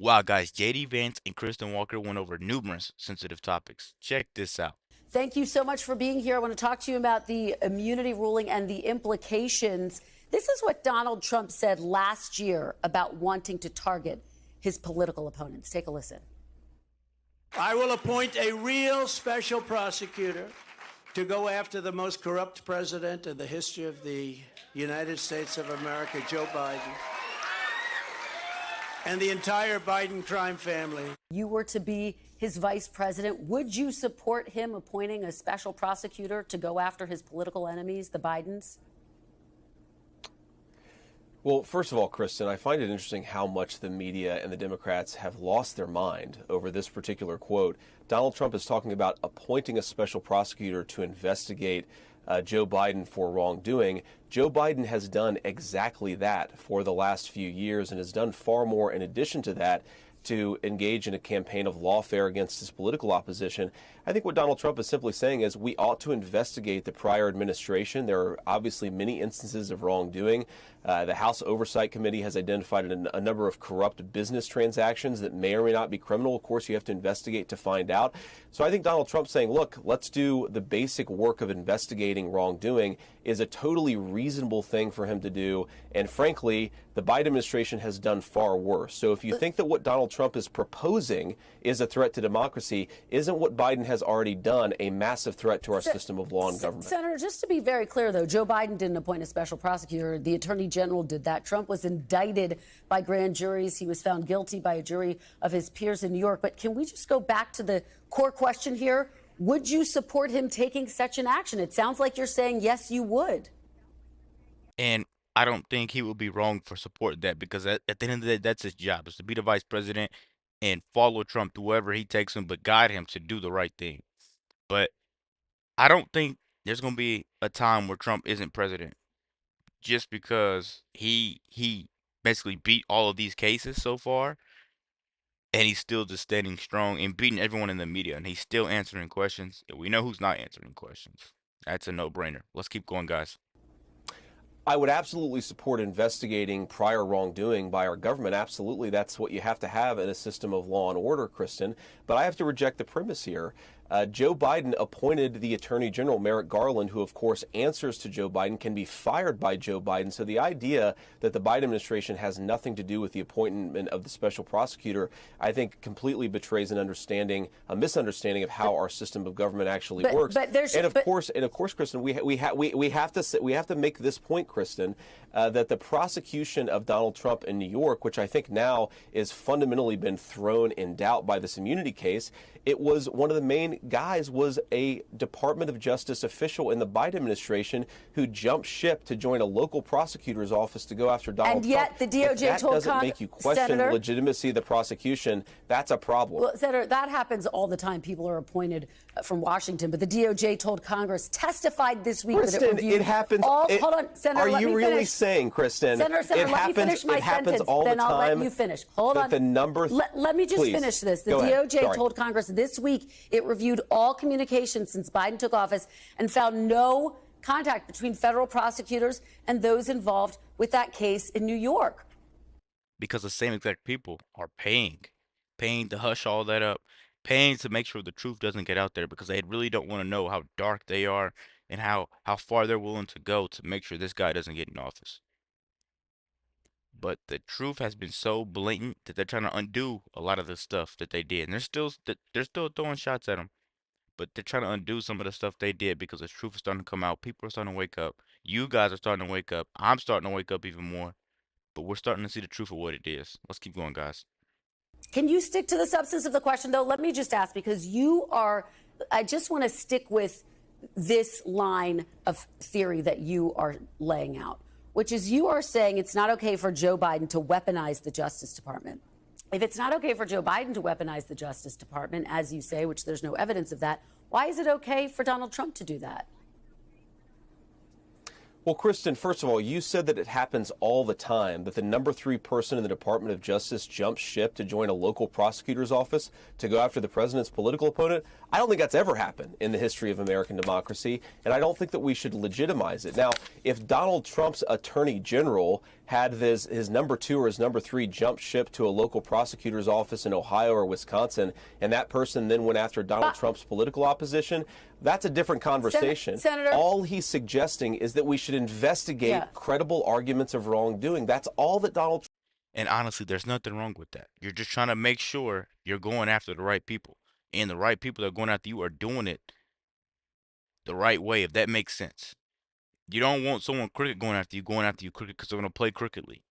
Wow, guys, JD Vance and Kristen Walker went over numerous sensitive topics. Check this out. Thank you so much for being here. I want to talk to you about the immunity ruling and the implications. This is what Donald Trump said last year about wanting to target his political opponents. Take a listen. I will appoint a real special prosecutor to go after the most corrupt president in the history of the United States of America, Joe Biden, and the entire Biden crime family. You were to be his vice president. Would you support him appointing a special prosecutor to go after his political enemies, the Bidens? Well, first of all, Kristen, I find it interesting how much the media and the Democrats have lost their mind over this particular quote. Donald Trump is talking about appointing a special prosecutor to investigate Joe Biden for wrongdoing. Joe Biden has done exactly that for the last few years and has done far more in addition to that to engage in a campaign of lawfare against his political opposition. I think what Donald Trump is simply saying is we ought to investigate the prior administration. There are obviously many instances of wrongdoing. The House Oversight Committee has identified a number of corrupt business transactions that may or may not be criminal. Of course, you have to investigate to find out. So I think Donald Trump saying, look, let's do the basic work of investigating wrongdoing is a totally reasonable thing for him to do. And frankly, the Biden administration has done far worse. So if you think that what Donald Trump is proposing is a threat to democracy, isn't what Biden has already done a massive threat to our system of law and government? Senator, just to be very clear, though, Joe Biden didn't appoint a special prosecutor. The Attorney General did that. Trump was indicted by grand juries. He was found guilty by a jury of his peers in New York. But can we just go back to the core question here? Would you support him taking such an action? It sounds like you're saying, yes, you would. And I don't think he would be wrong for supporting that because at the end of the day, that's his job, is to be the vice president and follow Trump to wherever he takes him, but guide him to do the right thing. But I don't think there's going to be a time where Trump isn't president just because he basically beat all of these cases so far. And he's still just standing strong and beating everyone in the media. And he's still answering questions. We know who's not answering questions. That's a no-brainer. Let's keep going, guys. I would absolutely support investigating prior wrongdoing by our government. Absolutely. That's what you have to have in a system of law and order, Kristen. But I have to reject the premise here. Joe Biden appointed the Attorney General, Merrick Garland, who, of course, answers to Joe Biden, can be fired by Joe Biden. So the idea that the Biden administration has nothing to do with the appointment of the special prosecutor, I think, completely betrays a misunderstanding of how our system of government actually works. And of course, Kristen, we have to make this point, Kristen, that the prosecution of Donald Trump in New York, which I think now is fundamentally been thrown in doubt by this immunity case, it was one of the main guys was a Department of Justice official in the Biden administration who jumped ship to join a local prosecutor's office to go after Donald Trump. And yet the DOJ told doesn't make you question the legitimacy of the prosecution. That's a problem. Well, Senator, that happens all the time. People are appointed from Washington, but the DOJ told Congress, testified this week Kristen, that it reviewed it happens. Hold on, Senator. Are you really saying, Kristen? Senator, let me finish my sentence. All then the I'll time. let you finish. Hold on. The number. Let me just finish this. The DOJ told Congress this week it reviewed all communications since Biden took office and found no contact between federal prosecutors and those involved with that case in New York. Because the same exact people are paying to hush all that up, paying to make sure the truth doesn't get out there because they really don't want to know how dark they are and how far they're willing to go to make sure this guy doesn't get in office. But the truth has been so blatant that they're trying to undo a lot of the stuff that they did. And they're still throwing shots at him. But they're trying to undo some of the stuff they did because the truth is starting to come out. People are starting to wake up. You guys are starting to wake up. I'm starting to wake up even more. But we're starting to see the truth of what it is. Let's keep going, guys. Can you stick to the substance of the question, though? Let me just ask, because I just want to stick with this line of theory that you are laying out, which is you are saying it's not okay for Joe Biden to weaponize the Justice Department. If it's not okay for Joe Biden to weaponize the Justice Department, as you say, which there's no evidence of that, why is it okay for Donald Trump to do that? Well, Kristen, first of all, you said that it happens all the time, that the #3 person in the Department of Justice jumps ship to join a local prosecutor's office to go after the president's political opponent. I don't think that's ever happened in the history of American democracy, and I don't think that we should legitimize it. Now, if Donald Trump's attorney general had his #2 or his #3 jump ship to a local prosecutor's office in Ohio or Wisconsin, and that person then went after Donald Trump's political opposition, that's a different conversation. Senator, all he's suggesting is that we should investigate credible arguments of wrongdoing. That's all that Donald Trump. And honestly, there's nothing wrong with that. You're just trying to make sure you're going after the right people. And the right people that are going after you are doing it the right way, if that makes sense. You don't want someone crooked going after you crooked because they're going to play crookedly.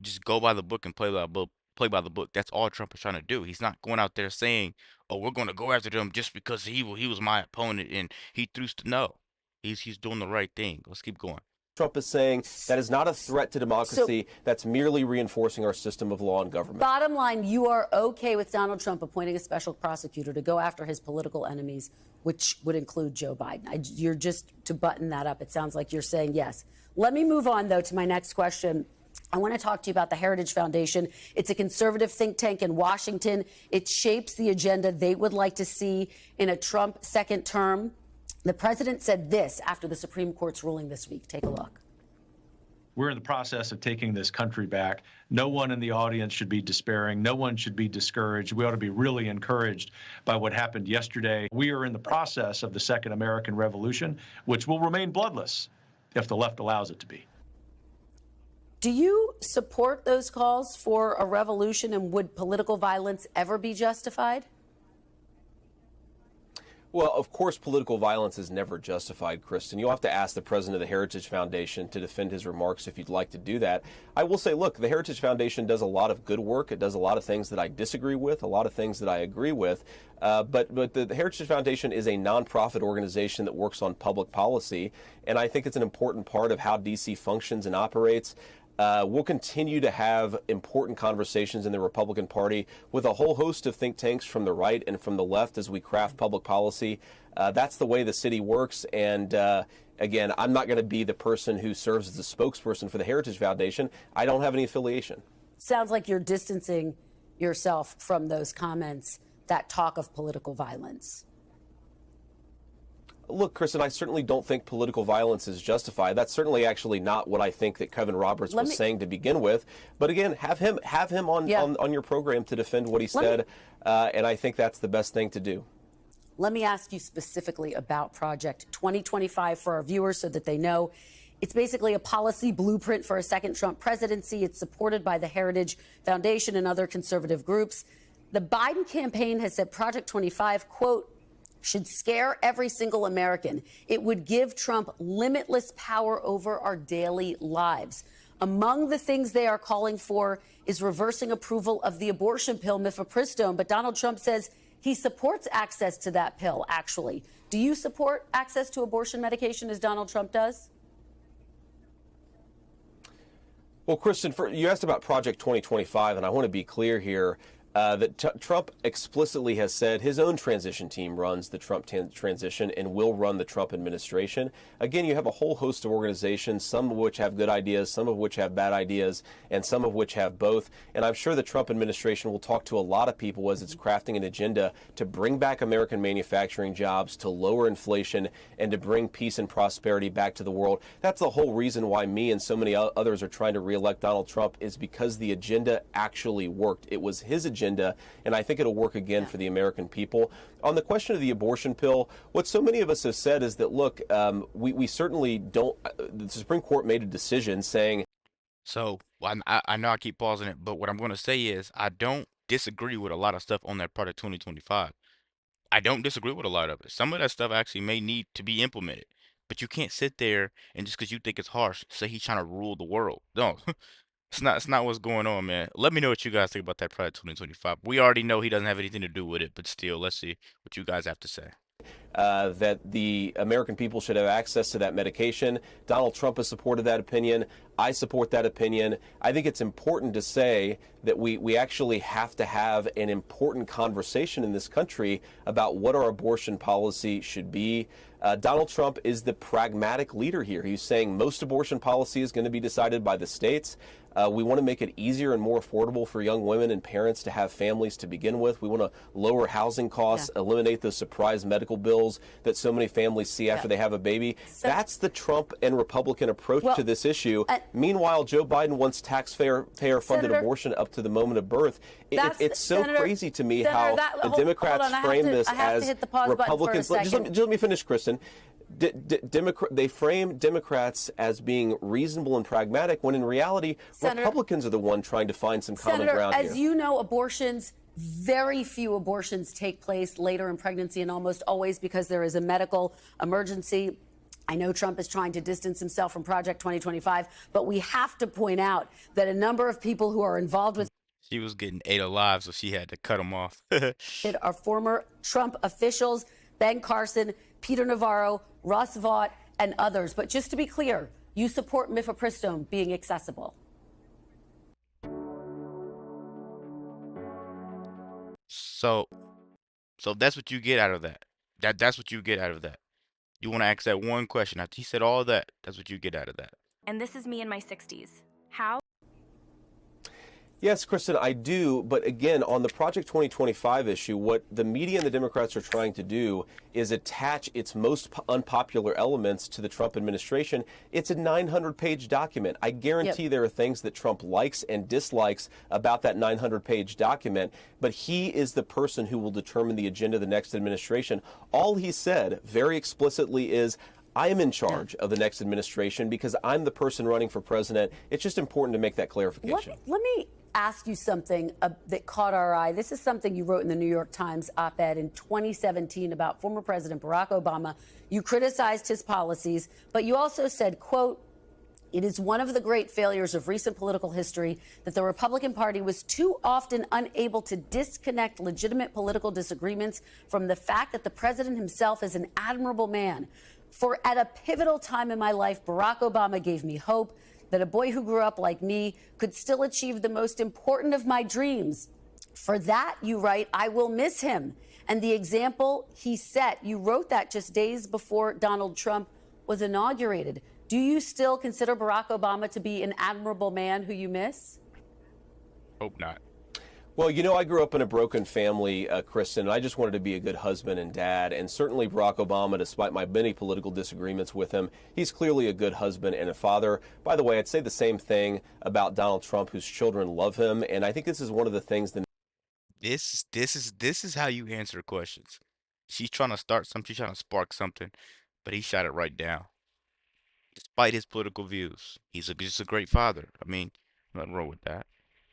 Just go by the book and play by the book. Play by the book. That's all Trump is trying to do. He's not going out there saying, "Oh, we're going to go after them just because he was my opponent and he threw." No, he's doing the right thing. Let's keep going. Trump is saying that is not a threat to democracy. That's merely reinforcing our system of law and government. Bottom line, you are okay with Donald Trump appointing a special prosecutor to go after his political enemies, which would include Joe Biden. You're just, to button that up, it sounds like you're saying yes. Let me move on, though, to my next question. I want to talk to you about the Heritage Foundation. It's a conservative think tank in Washington. It shapes the agenda they would like to see in a Trump second term. The president said this after the Supreme Court's ruling this week. Take a look. We're in the process of taking this country back. No one in the audience should be despairing. No one should be discouraged. We ought to be really encouraged by what happened yesterday. We are in the process of the Second American Revolution, which will remain bloodless if the left allows it to be. Do you support those calls for a revolution, and would political violence ever be justified? Well, of course, political violence is never justified, Kristen. You'll have to ask the president of the Heritage Foundation to defend his remarks if you'd like to do that. I will say, look, the Heritage Foundation does a lot of good work. It does a lot of things that I disagree with, a lot of things that I agree with. But the Heritage Foundation is a nonprofit organization that works on public policy, and I think it's an important part of how D.C. functions and operates. We'll continue to have important conversations in the Republican Party with a whole host of think tanks from the right and from the left as we craft public policy. That's the way the city works. And again, I'm not going to be the person who serves as the spokesperson for the Heritage Foundation. I don't have any affiliation. Sounds like you're distancing yourself from those comments, that talk of political violence. Look, Kristen, I certainly don't think political violence is justified. That's certainly actually not what I think that Kevin Roberts was saying to begin with. But again, have him on your program to defend what he said, and I think that's the best thing to do. Let me ask you specifically about Project 2025 for our viewers so that they know. It's basically a policy blueprint for a second Trump presidency. It's supported by the Heritage Foundation and other conservative groups. The Biden campaign has said Project 25, quote, should scare every single American. It would give Trump limitless power over our daily lives. Among the things they are calling for is reversing approval of the abortion pill, mifepristone. But Donald Trump says he supports access to that pill, actually. Do you support access to abortion medication as Donald Trump does? Well, Kristen, you asked about Project 2025, and I want to be clear here. That Trump explicitly has said his own transition team runs the Trump transition and will run the Trump administration. Again, you have a whole host of organizations, some of which have good ideas, some of which have bad ideas, and some of which have both. And I'm sure the Trump administration will talk to a lot of people as it's crafting an agenda to bring back American manufacturing jobs, to lower inflation, and to bring peace and prosperity back to the world. That's the whole reason why me and so many others are trying to reelect Donald Trump, is because the agenda actually worked. It was his agenda, and I think it'll work again for the American people. On the question of the abortion pill, what so many of us have said is that, look, we certainly don't. The Supreme Court made a decision saying. So I know I keep pausing it, but what I'm going to say is I don't disagree with a lot of stuff on that Project 2025. I don't disagree with a lot of it. Some of that stuff actually may need to be implemented, but you can't sit there and just because you think it's harsh, say he's trying to rule the world. No. It's not what's going on, man. Let me know what you guys think about that Project 2025. We already know he doesn't have anything to do with it, but still, let's see what you guys have to say. That the American people should have access to that medication. Donald Trump has supported that opinion. I support that opinion. I think it's important to say that we actually have to have an important conversation in this country about what our abortion policy should be. Donald Trump is the pragmatic leader here. He's saying most abortion policy is going to be decided by the states. We want to make it easier and more affordable for young women and parents to have families to begin with. We want to lower housing costs, eliminate those surprise medical bills that so many families see after they have a baby. That's the Trump and Republican approach to this issue. Meanwhile, Joe Biden wants taxpayer-funded abortion up to the moment of birth. It's so crazy to me how the Democrats frame this as Republicans. Just let me finish, Kristen. They frame Democrats as being reasonable and pragmatic when in reality Republicans are the one trying to find some common ground here. As you know, very few abortions take place later in pregnancy, and almost always because there is a medical emergency. I know Trump is trying to distance himself from Project 2025, but we have to point out that a number of people who are involved with She was getting ate alive, so she had to cut him off. it are former Trump officials, Ben Carson, Peter Navarro, Russ Vought, and others. But just to be clear, you support mifepristone being accessible. So that's what you get out of that. That's what you get out of that. You want to ask that one question. After he said all that, that's what you get out of that. And this is me in my 60s. How? Yes, Kristen, I do. But again, on the Project 2025 issue, what the media and the Democrats are trying to do is attach its most unpopular elements to the Trump administration. It's a 900-page document. I guarantee there are things that Trump likes and dislikes about that 900-page document, but he is the person who will determine the agenda of the next administration. All he said very explicitly is, I am in charge of the next administration because I'm the person running for president. It's just important to make that clarification. Let me ask you something that caught our eye. This is something you wrote in the New York Times op-ed in 2017 about former President Barack Obama. You criticized his policies, but you also said, quote, "It is one of the great failures of recent political history that the Republican Party was too often unable to disconnect legitimate political disagreements from the fact that the president himself is an admirable man. For at a pivotal time in my life, Barack Obama gave me hope that a boy who grew up like me could still achieve the most important of my dreams. For that, you write, I will miss him. And the example he set," you wrote that just days before Donald Trump was inaugurated. Do you still consider Barack Obama to be an admirable man who you miss? Hope not. Well, you know, I grew up in a broken family, Kristen, and I just wanted to be a good husband and dad. And certainly Barack Obama, despite my many political disagreements with him, he's clearly a good husband and a father. By the way, I'd say the same thing about Donald Trump, whose children love him. And I think this is one of the things that This is how you answer questions. She's trying to start something. She's trying to spark something, but he shot it right down. Despite his political views, he's just a great father. I mean, nothing wrong with that.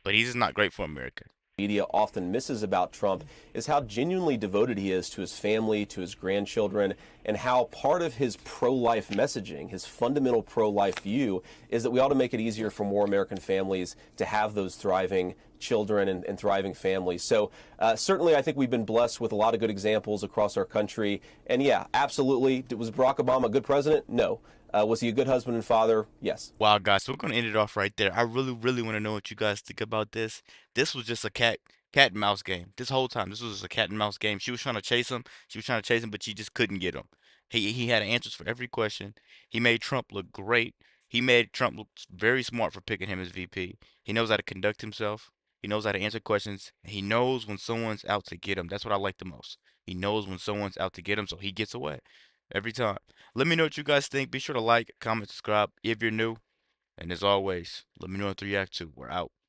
But he's just not great for America. media often misses about Trump is how genuinely devoted he is to his family, to his grandchildren, and how part of his pro-life messaging, his fundamental pro-life view, is that we ought to make it easier for more American families to have those thriving children and thriving families. So certainly I think we've been blessed with a lot of good examples across our country. And yeah, absolutely. Was Barack Obama a good president? No. Was he a good husband and father? Yes. Wow, guys, so we're gonna end it off right there. I really, really want to know what you guys think about this. This was just a cat and mouse game. This whole time, this was just a cat and mouse game. She was trying to chase him. She was trying to chase him, but she just couldn't get him. He had answers for every question. He made Trump look great. He made Trump look very smart for picking him as VP. He knows how to conduct himself. He knows how to answer questions. He knows when someone's out to get him. That's what I like the most. He knows when someone's out to get him, so he gets away every time. Let me know what you guys think. Be sure to like, comment, subscribe if you're new. And as always, let me know if you react to. We're out.